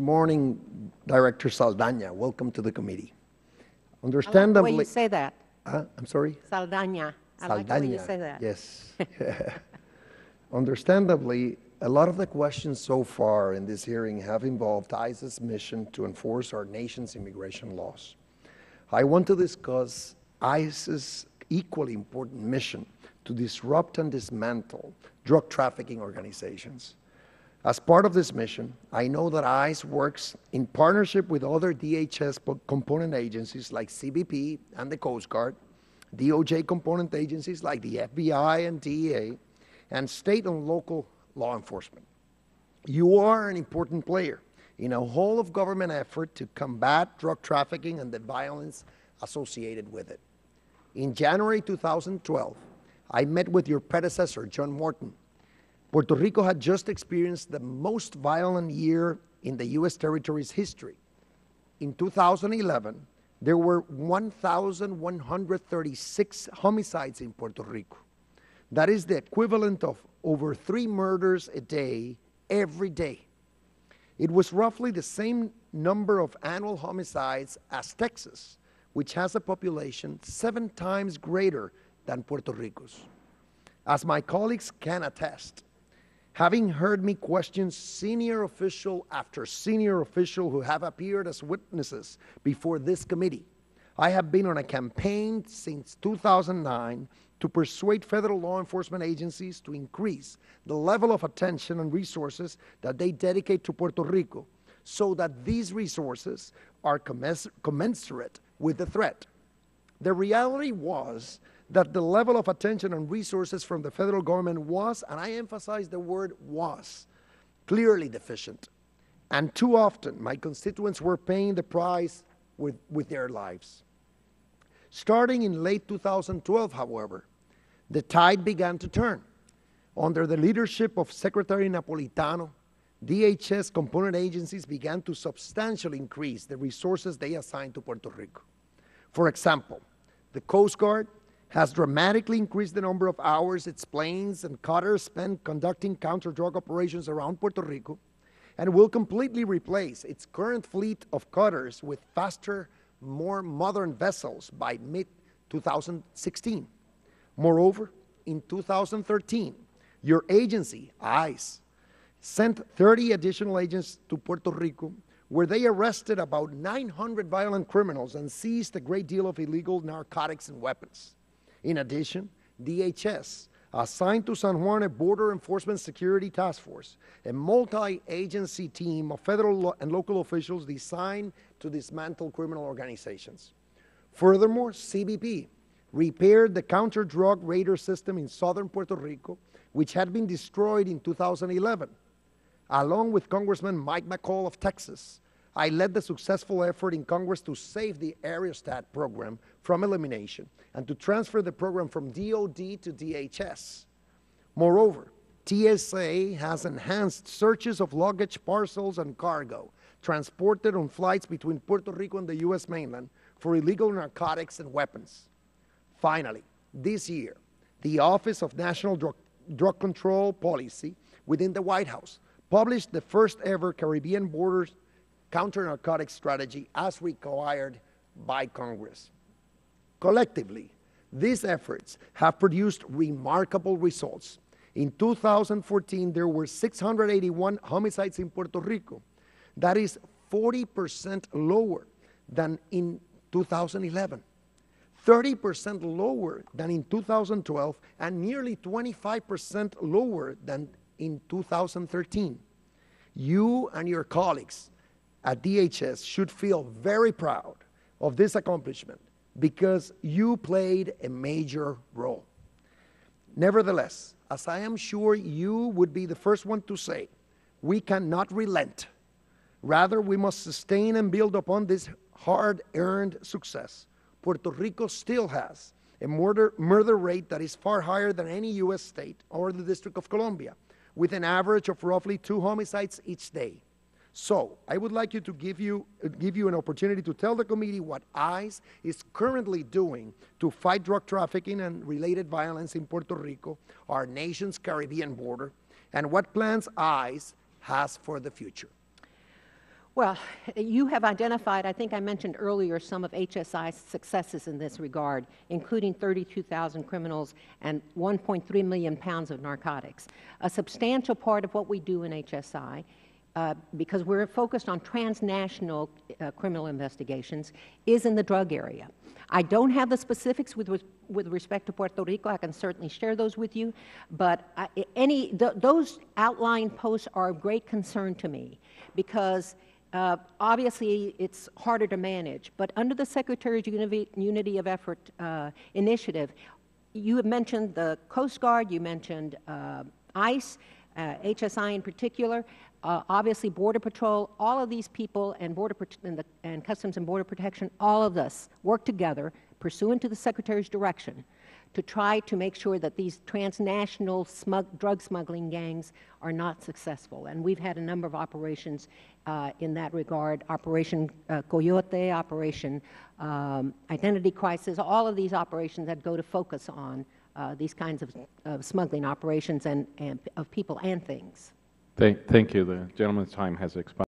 morning, Director Saldaña. Welcome to the committee. Understandably, I like the way you say that. I'm sorry? Saldaña. I like the way you say that. Yes. Understandably, a lot of the questions so far in this hearing have involved ICE's mission to enforce our nation's immigration laws. I want to discuss ICE's equally important mission to disrupt and dismantle drug trafficking organizations. As part of this mission, I know that ICE works in partnership with other DHS component agencies like CBP and the Coast Guard, DOJ component agencies like the FBI and DEA, and state and local law enforcement. You are an important player in a whole-of-government effort to combat drug trafficking and the violence associated with it. In January 2012, I met with your predecessor, John Morton. Puerto Rico had just experienced the most violent year in the U.S. territory's history. In 2011, there were 1,136 homicides in Puerto Rico. That is the equivalent of over 3 murders a day, every day. It was roughly the same number of annual homicides as Texas, which has a population 7 times greater than Puerto Rico's. As my colleagues can attest, having heard me question senior official after senior official who have appeared as witnesses before this committee, I have been on a campaign since 2009 to persuade federal law enforcement agencies to increase the level of attention and resources that they dedicate to Puerto Rico so that these resources are commensurate with the threat. The reality was that the level of attention and resources from the federal government was, and I emphasize the word was, clearly deficient. And too often, my constituents were paying the price with their lives. Starting in late 2012, however, the tide began to turn. Under the leadership of Secretary Napolitano, DHS component agencies began to substantially increase the resources they assigned to Puerto Rico. For example, the Coast Guard has dramatically increased the number of hours its planes and cutters spend conducting counter-drug operations around Puerto Rico, and will completely replace its current fleet of cutters with faster, more modern vessels by mid-2016. Moreover, in 2013, your agency, ICE, sent 30 additional agents to Puerto Rico, where they arrested about 900 violent criminals and seized a great deal of illegal narcotics and weapons. In addition, DHS assigned to San Juan a Border Enforcement Security Task Force, a multi-agency team of federal and local officials designed to dismantle criminal organizations. Furthermore, CBP repaired the counter-drug radar system in southern Puerto Rico, which had been destroyed in 2011. Along with Congressman Mike McCall of Texas, I led the successful effort in Congress to save the Aerostat program from elimination and to transfer the program from DOD to DHS. Moreover, TSA has enhanced searches of luggage, parcels, and cargo transported on flights between Puerto Rico and the U.S. mainland for illegal narcotics and weapons. Finally, this year, the Office of National Drug Control Policy within the White House published the first ever Caribbean borders counter-narcotics strategy as required by Congress. Collectively, these efforts have produced remarkable results. In 2014, there were 681 homicides in Puerto Rico. That is 40% lower than in 2011, 30% lower than in 2012, and nearly 25% lower than in 2013. You and your colleagues at DHS should feel very proud of this accomplishment because you played a major role. Nevertheless, as I am sure you would be the first one to say, we cannot relent. Rather, we must sustain and build upon this hard-earned success. Puerto Rico still has a murder rate that is far higher than any U.S. state or the District of Columbia, with an average of roughly 2 homicides each day. So, I would like to give you an opportunity to tell the committee what ICE is currently doing to fight drug trafficking and related violence in Puerto Rico, our nation's Caribbean border, and what plans ICE has for the future. Well, you have identified, I think I mentioned earlier, some of HSI's successes in this regard, including 32,000 criminals and 1.3 million pounds of narcotics. A substantial part of what we do in HSI, because we're focused on transnational criminal investigations, is in the drug area. I don't have the specifics with respect to Puerto Rico. I can certainly share those with you, but those outlying posts are of great concern to me because obviously it's harder to manage. But under the Secretary's Unity of Effort initiative, you have mentioned the Coast Guard, you mentioned ICE, HSI in particular, obviously Border Patrol, all of these people and and Customs and Border Protection, all of us work together pursuant to the Secretary's direction to try to make sure that these transnational drug smuggling gangs are not successful. And we've had a number of operations in that regard, Operation Coyote, Operation Identity Crisis, all of these operations that go to focus on these kinds of smuggling operations and of people and things. Thank you. The gentleman's time has expired.